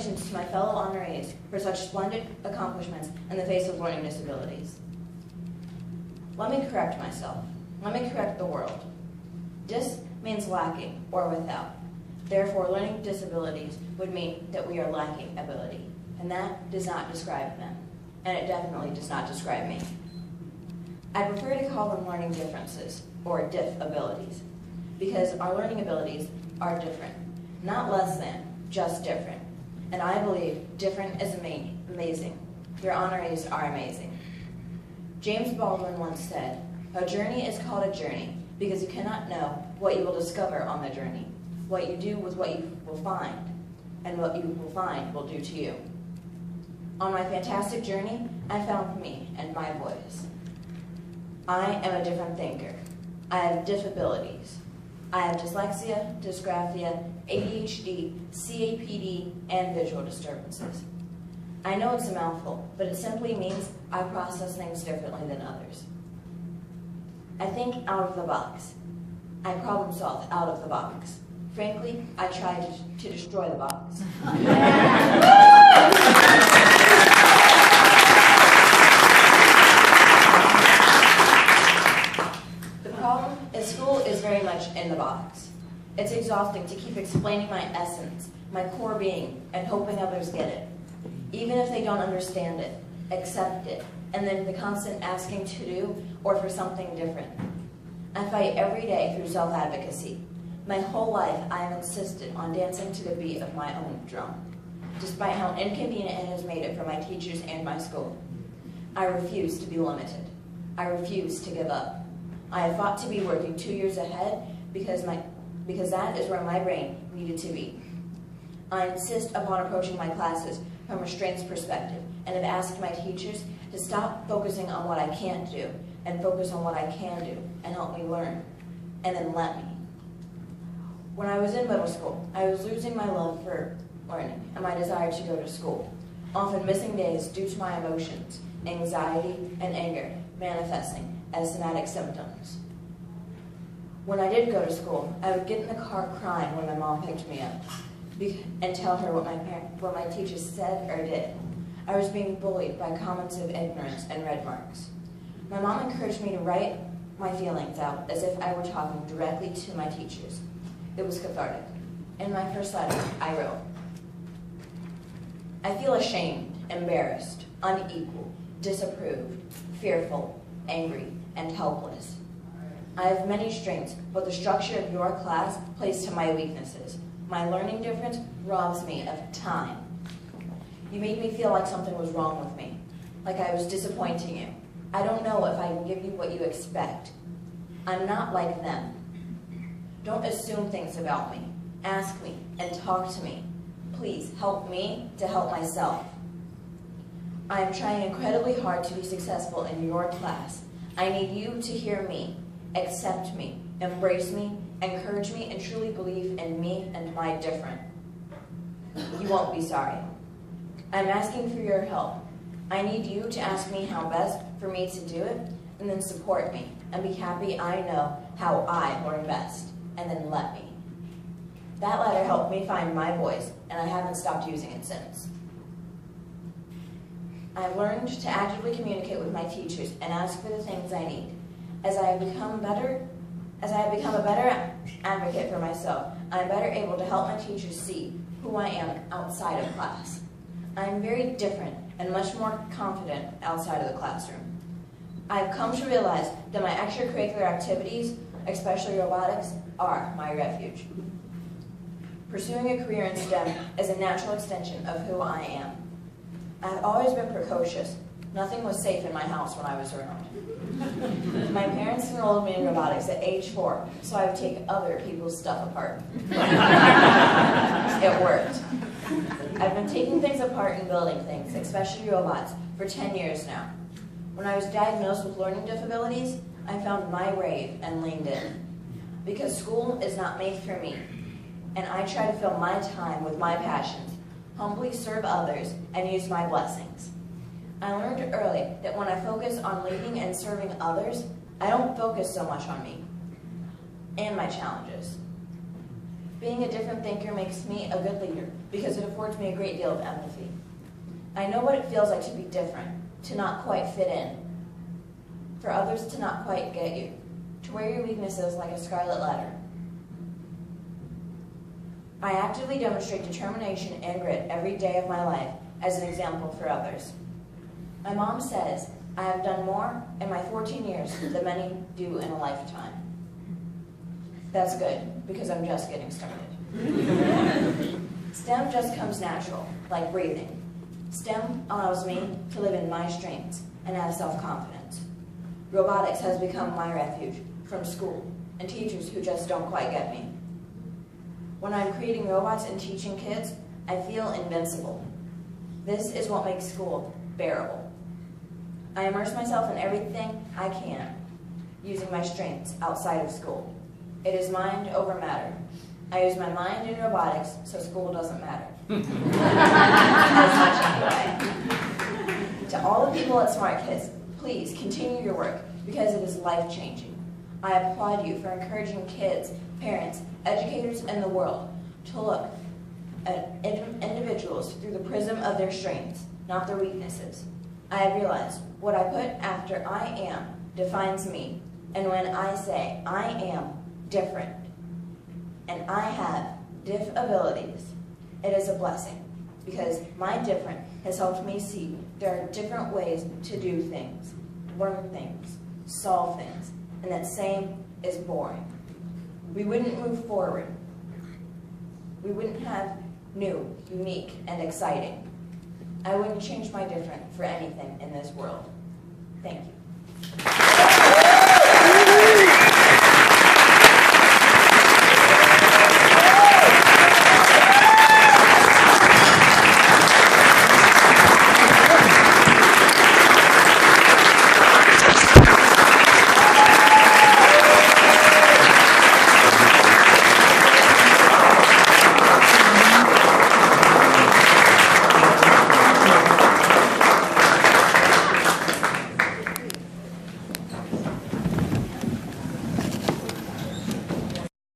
congratulations to my fellow honorees for such splendid accomplishments in the face of learning disabilities. Let me correct myself. Let me correct the world. Dis means lacking or without. Therefore, learning disabilities would mean that we are lacking ability. And that does not describe them. And it definitely does not describe me. I prefer to call them learning differences, or diff abilities, because our learning abilities are different. Not less than, just different. And I believe different is amazing. Your honorees are amazing. James Baldwin once said, "A journey is called a journey because you cannot know what you will discover on the journey, what you do with what you will find, and what you will find will do to you." On my fantastic journey, I found me and my voice. I am a different thinker. I have disabilities. I have dyslexia, dysgraphia, ADHD, CAPD, and visual disturbances. I know it's a mouthful, but it simply means I process things differently than others. I think out of the box. I problem solve out of the box. Frankly, I try to destroy the box. The problem is school is very much in the box. It's exhausting to keep explaining my essence, my core being, and hoping others get it. Even if they don't understand it, accept it, and then the constant asking to do or for something different. I fight every day through self-advocacy. My whole life, I have insisted on dancing to the beat of my own drum, despite how inconvenient it has made it for my teachers and my school. I refuse to be limited. I refuse to give up. I have fought to be working 2 years ahead because that is where my brain needed to be. I insist upon approaching my classes from a strengths perspective and have asked my teachers to stop focusing on what I can't do and focus on what I can do and help me learn, and then let me. When I was in middle school, I was losing my love for learning and my desire to go to school, often missing days due to my emotions, anxiety, and anger manifesting as somatic symptoms. When I did go to school, I would get in the car crying when my mom picked me up and tell her what my teachers said or did. I was being bullied by comments of ignorance and red marks. My mom encouraged me to write my feelings out as if I were talking directly to my teachers. It was cathartic. In my first letter, I wrote, "I feel ashamed, embarrassed, unequal, disapproved, fearful, angry, and helpless. I have many strengths, but the structure of your class plays to my weaknesses. My learning difference robs me of time. You made me feel like something was wrong with me, like I was disappointing you. I don't know if I can give you what you expect. I'm not like them. Don't assume things about me. Ask me and talk to me. Please help me to help myself. I am trying incredibly hard to be successful in your class. I need you to hear me, accept me, embrace me, encourage me, and truly believe in me and my different. You won't be sorry. I'm asking for your help. I need you to ask me how best for me to do it, and then support me, and be happy I know how I learn best, and then let me." That letter helped me find my voice, and I haven't stopped using it since. I've learned to actively communicate with my teachers and ask for the things I need. As I have become a better advocate for myself, I am better able to help my teachers see who I am outside of class. I am very different and much more confident outside of the classroom. I have come to realize that my extracurricular activities, especially robotics, are my refuge. Pursuing a career in STEM is a natural extension of who I am. I have always been precocious. Nothing was safe in my house when I was around. My parents enrolled me in robotics at age 4, so I would take other people's stuff apart. It worked. I've been taking things apart and building things, especially robots, for 10 years now. When I was diagnosed with learning disabilities, I found my rave and leaned in. Because school is not made for me, and I try to fill my time with my passions, humbly serve others, and use my blessings. I learned early that when I focus on leading and serving others, I don't focus so much on me and my challenges. Being a different thinker makes me a good leader because it affords me a great deal of empathy. I know what it feels like to be different, to not quite fit in, for others to not quite get you, to wear your weaknesses like a scarlet letter. I actively demonstrate determination and grit every day of my life as an example for others. My mom says I have done more in my 14 years than many do in a lifetime. That's good, because I'm just getting started. STEM just comes natural, like breathing. STEM allows me to live in my strengths and have self-confidence. Robotics has become my refuge from school and teachers who just don't quite get me. When I'm creating robots and teaching kids, I feel invincible. This is what makes school bearable. I immerse myself in everything I can, using my strengths outside of school. It is mind over matter. I use my mind in robotics, so school doesn't matter. As much anyway. To all the people at Smart Kids, please continue your work because it is life-changing. I applaud you for encouraging kids, parents, educators, and the world to look at individuals through the prism of their strengths, not their weaknesses. I have realized what I put after I am defines me, and when I say I am different and I have diff abilities, it is a blessing because my different has helped me see there are different ways to do things, learn things, solve things, and that same is boring. We wouldn't move forward. We wouldn't have new, unique, and exciting. I wouldn't change my different for anything in this world. Thank you.